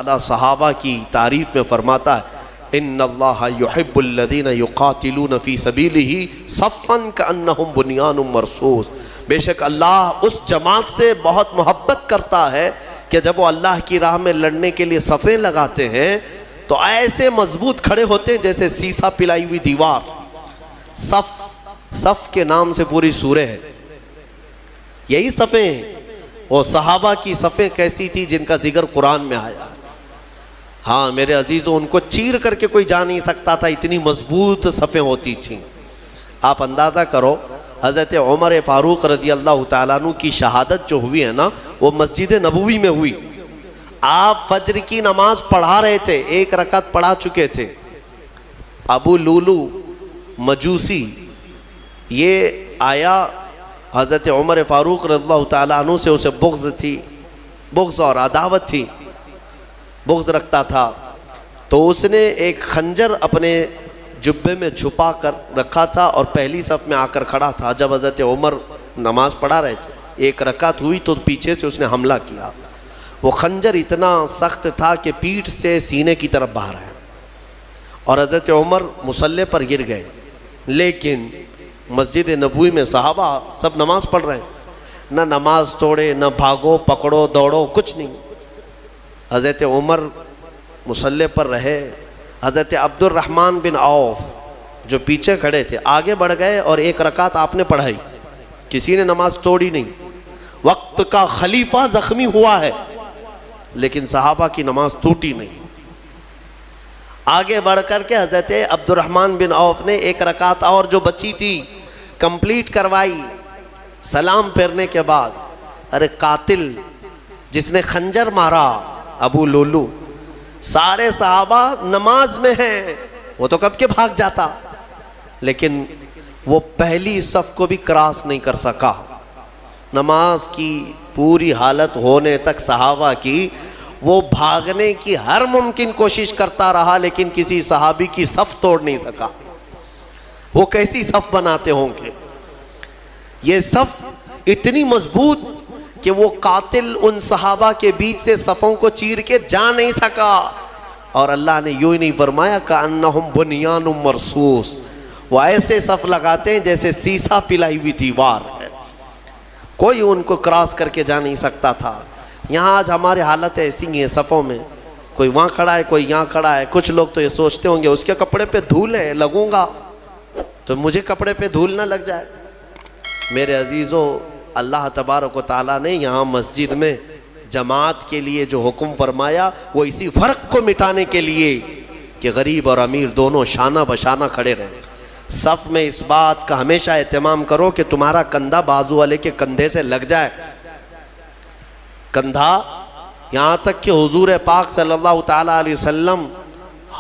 تعالیٰ صحابہ کی تعریف میں فرماتا ہے ان اللہ یحب الذین یقاتلون فی سبیلہ صفا کأنہم بنیان مرصوص، بے شک اللہ اس جماعت سے بہت محبت کرتا ہے کہ جب وہ اللہ کی راہ میں لڑنے کے لیے صفیں لگاتے ہیں تو ایسے مضبوط کھڑے ہوتے ہیں جیسے سیسا پلائی ہوئی دیوار۔ صف کے نام سے پوری سورہ ہے، یہی صفیں ہیں۔ وہ صحابہ کی صفیں کیسی تھی جن کا ذکر قرآن میں آیا۔ ہاں میرے عزیزوں، ان کو چیر کر کے کوئی جا نہیں سکتا تھا، اتنی مضبوط صفیں ہوتی تھیں۔ آپ اندازہ کرو حضرت عمر فاروق رضی اللہ تعالیٰ عنہ کی شہادت جو ہوئی ہے نا، وہ مسجد نبوی میں ہوئی۔ آپ فجر کی نماز پڑھا رہے تھے، 1 رکعت پڑھا چکے تھے۔ ابو لولو مجوسی یہ آیا، حضرت عمر فاروق رضی اللہ تعالیٰ عنہ سے اسے بغض تھی، بغض اور عداوت تھی، بغض رکھتا تھا، تو اس نے ایک خنجر اپنے جبے میں چھپا کر رکھا تھا اور پہلی صف میں آ کر کھڑا تھا۔ جب حضرت عمر نماز پڑھا رہے تھے، 1 رکعت ہوئی تو پیچھے سے اس نے حملہ کیا۔ وہ خنجر اتنا سخت تھا کہ پیٹھ سے سینے کی طرف باہر آیا اور حضرت عمر مصلی پر گر گئے۔ لیکن مسجد نبوی میں صحابہ سب نماز پڑھ رہے ہیں، نہ نماز توڑے، نہ بھاگو پکڑو دوڑو، کچھ نہیں۔ حضرت عمر مصلی پر رہے، حضرت عبد الرحمن بن عوف جو پیچھے کھڑے تھے آگے بڑھ گئے اور 1 رکعت آپ نے پڑھائی، کسی نے نماز توڑی نہیں۔ وقت کا خلیفہ زخمی ہوا ہے لیکن صحابہ کی نماز ٹوٹی نہیں۔ آگے بڑھ کر کے حضرت عبد الرحمن بن عوف نے 1 رکعت اور جو بچی تھی کمپلیٹ کروائی۔ سلام پھیرنے کے بعد ارے قاتل جس نے خنجر مارا ابو لولو، سارے صحابہ نماز میں ہیں، وہ تو کب کے بھاگ جاتا، لیکن وہ پہلی صف کو بھی کراس نہیں کر سکا۔ نماز کی پوری حالت ہونے تک صحابہ کی وہ بھاگنے کی ہر ممکن کوشش کرتا رہا لیکن کسی صحابی کی صف توڑ نہیں سکا۔ وہ کیسی صف بناتے ہوں گے؟ یہ صف اتنی مضبوط کہ وہ قاتل ان صحابہ کے بیچ سے صفوں کو چیر کے جا نہیں سکا، اور اللہ نے یوں ہی نہیں فرمایا کأنہم بنیان مرصوص، وہ ایسے صف لگاتے ہیں جیسے سیسا پلائی ہوئی دیوار ہے، کوئی ان کو کراس کر کے جا نہیں سکتا تھا۔ یہاں آج ہماری حالت ایسی ہی ہے، صفوں میں کوئی وہاں کھڑا ہے کوئی یہاں کھڑا ہے۔ کچھ لوگ تو یہ سوچتے ہوں گے اس کے کپڑے پہ دھول ہے، لگوں گا تو مجھے کپڑے پہ دھول نہ لگ جائے۔ میرے عزیزوں، اللہ تبارک و تعالیٰ نے یہاں مسجد میں جماعت کے لیے جو حکم فرمایا وہ اسی فرق کو مٹانے کے لیے کہ غریب اور امیر دونوں شانہ بشانہ کھڑے رہیں۔ صف میں اس بات کا ہمیشہ اہتمام کرو کہ تمہارا کندھا بازو والے کے کندھے سے لگ جائے، کندھا، یہاں تک کہ حضور پاک صلی اللہ تعالیٰ علیہ وسلم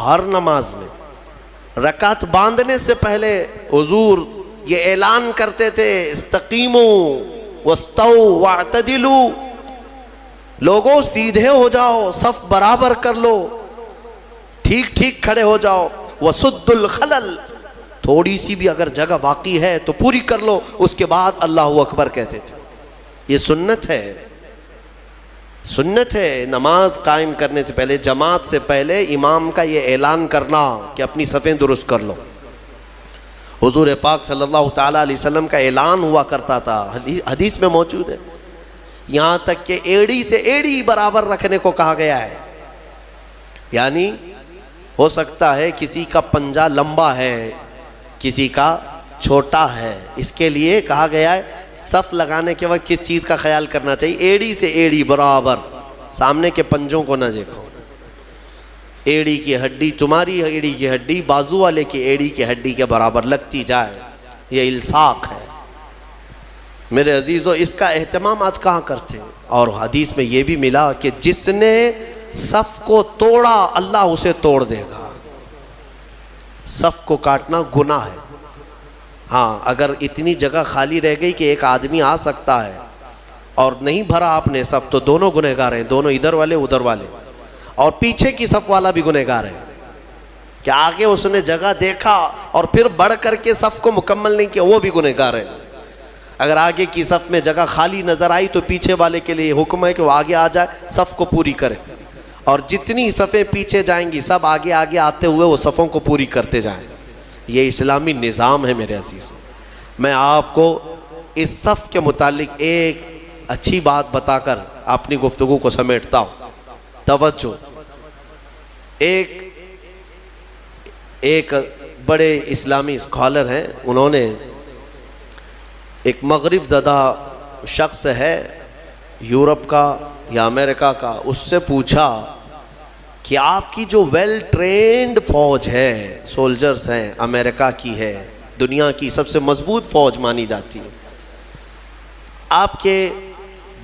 ہر نماز میں رکعت باندھنے سے پہلے حضور یہ اعلان کرتے تھے استقیموا واستووا واعتدلوا، لوگوں سیدھے ہو جاؤ، صف برابر کر لو، ٹھیک ٹھیک کھڑے ہو جاؤ، وسد الخلل، تھوڑی سی بھی اگر جگہ باقی ہے تو پوری کر لو، اس کے بعد اللہ اکبر کہتے تھے۔ یہ سنت ہے، سنت ہے نماز قائم کرنے سے پہلے، جماعت سے پہلے امام کا یہ اعلان کرنا کہ اپنی صفیں درست کر لو۔ حضور پاک صلی اللہ تعالیٰ علیہ وسلم کا اعلان ہوا کرتا تھا، حدیث میں موجود ہے، یہاں تک کہ ایڑی سے ایڑی برابر رکھنے کو کہا گیا ہے۔ یعنی ہو سکتا ہے کسی کا پنجہ لمبا ہے کسی کا چھوٹا ہے، اس کے لیے کہا گیا ہے صف لگانے کے وقت کس چیز کا خیال کرنا چاہیے؟ ایڑی سے ایڑی برابر، سامنے کے پنجوں کو نہ دیکھو۔ ایڑی کی ہڈی، تمہاری ایڑی کی ہڈی بازو والے کی ایڑی کی ہڈی کے برابر لگتی جائے، یہ الصاق ہے۔ میرے عزیزو، اس کا اہتمام آج کہاں کرتے ہیں؟ اور حدیث میں یہ بھی ملا کہ جس نے صف کو توڑا اللہ اسے توڑ دے گا۔ صف کو کاٹنا گناہ ہے۔ ہاں اگر اتنی جگہ خالی رہ گئی کہ ایک آدمی آ سکتا ہے اور نہیں بھرا آپ نے صف، تو دونوں گنہگار ہیں، دونوں ادھر والے ادھر والے، اور پیچھے کی صف والا بھی گنہگار ہے کہ آگے اس نے جگہ دیکھا اور پھر بڑھ کر کے صف کو مکمل نہیں کیا، وہ بھی گنہگار ہے۔ اگر آگے کی صف میں جگہ خالی نظر آئی تو پیچھے والے کے لیے حکم ہے کہ وہ آگے آ جائے، صف کو پوری کرے، اور جتنی صفیں پیچھے جائیں گی سب آگے آگے آتے ہوئے وہ صفوں کو پوری کرتے جائیں. یہ اسلامی نظام ہے میرے عزیزوں. میں آپ کو اس صف کے متعلق ایک اچھی بات بتا کر اپنی گفتگو کو سمیٹتا ہوں. توجہ. ایک بڑے اسلامی اسکالر ہیں, انہوں نے ایک مغرب زدہ شخص ہے یورپ کا یا امریکہ کا, اس سے پوچھا کہ آپ کی جو ویل ٹرینڈ فوج ہے, سولجرز ہیں, امریکہ کی ہے, دنیا کی سب سے مضبوط فوج مانی جاتی ہے, آپ کے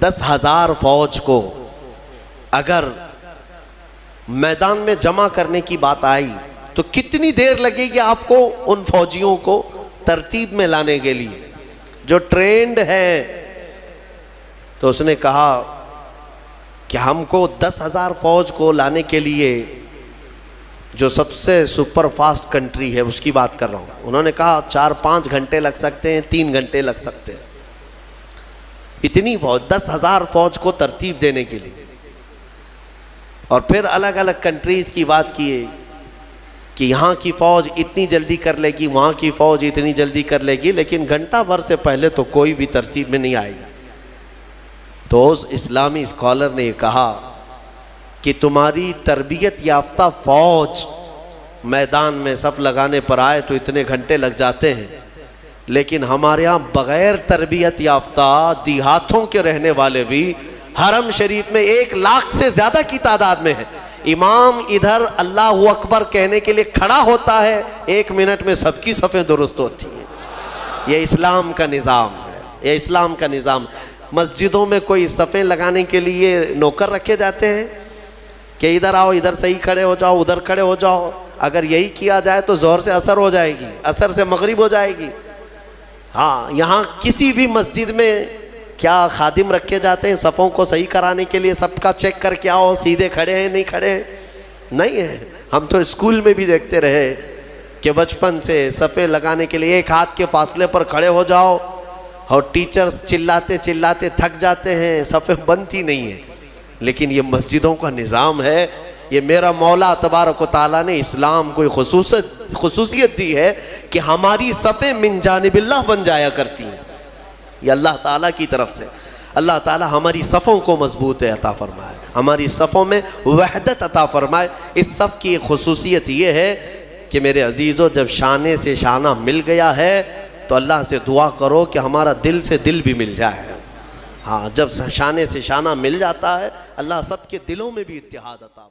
10,000 فوج کو اگر میدان میں جمع کرنے کی بات آئی تو کتنی دیر لگے گی آپ کو ان فوجیوں کو ترتیب میں لانے کے لیے جو ٹرینڈ ہے؟ تو اس نے کہا کہ ہم کو 10,000 فوج کو لانے کے لیے جو سب سے سپر فاسٹ کنٹری ہے اس کی بات کر رہا ہوں, انہوں نے کہا 4-5 گھنٹے لگ سکتے ہیں, 3 گھنٹے لگ سکتے ہیں. اتنی فوج, 10,000 فوج کو ترتیب دینے کے لیے. اور پھر الگ الگ کنٹریز کی بات کیے کہ یہاں کی فوج اتنی جلدی کر لے گی, وہاں کی فوج اتنی جلدی کر لے گی, لیکن گھنٹہ بھر سے پہلے تو کوئی بھی ترتیب میں نہیں آئے گی. تو اس اسلامی اسکالر نے یہ کہا کہ تمہاری تربیت یافتہ فوج میدان میں صف لگانے پر آئے تو اتنے گھنٹے لگ جاتے ہیں, لیکن ہمارے ہاں بغیر تربیت یافتہ دیہاتوں کے رہنے والے بھی حرم شریف میں 1 لاکھ سے زیادہ کی تعداد میں ہیں. امام ادھر اللہ اکبر کہنے کے لیے کھڑا ہوتا ہے, 1 منٹ میں سب کی صفیں درست ہوتی ہیں. یہ اسلام کا نظام ہے, یہ اسلام کا نظام. مسجدوں میں کوئی صفیں لگانے کے لیے نوکر رکھے جاتے ہیں کہ ادھر آؤ, ادھر صحیح کھڑے ہو جاؤ, ادھر کھڑے ہو جاؤ. اگر یہی کیا جائے تو ظہر سے عصر ہو جائے گی, عصر سے مغرب ہو جائے گی. ہاں, یہاں کسی بھی مسجد میں کیا خادم رکھے جاتے ہیں صفوں کو صحیح کرانے کے لیے, سب کا چیک کر کے آؤ سیدھے کھڑے ہیں نہیں کھڑے ہیں؟ نہیں ہے. ہم تو اسکول میں بھی دیکھتے رہے کہ بچپن سے صفیں لگانے کے لیے 1 ہاتھ کے فاصلے پر کھڑے ہو جاؤ, اور ٹیچرز چلاتے چلاتے تھک جاتے ہیں, صفیں بنتی نہیں ہیں. لیکن یہ مسجدوں کا نظام ہے. یہ میرا مولا تبارک و تعالیٰ نے اسلام کو خصوصیت دی ہے کہ ہماری صفیں من جانب اللہ بن جایا کرتی ہیں. یہ اللہ تعالیٰ کی طرف سے. اللہ تعالیٰ ہماری صفوں کو مضبوط عطا فرمائے, ہماری صفوں میں وحدت عطا فرمائے. اس صف کی ایک خصوصیت یہ ہے کہ میرے عزیزو, جب شانے سے شانہ مل گیا ہے تو اللہ سے دعا کرو کہ ہمارا دل سے دل بھی مل جائے. ہاں, جب شانے سے شانہ مل جاتا ہے اللہ سب کے دلوں میں بھی اتحاد عطا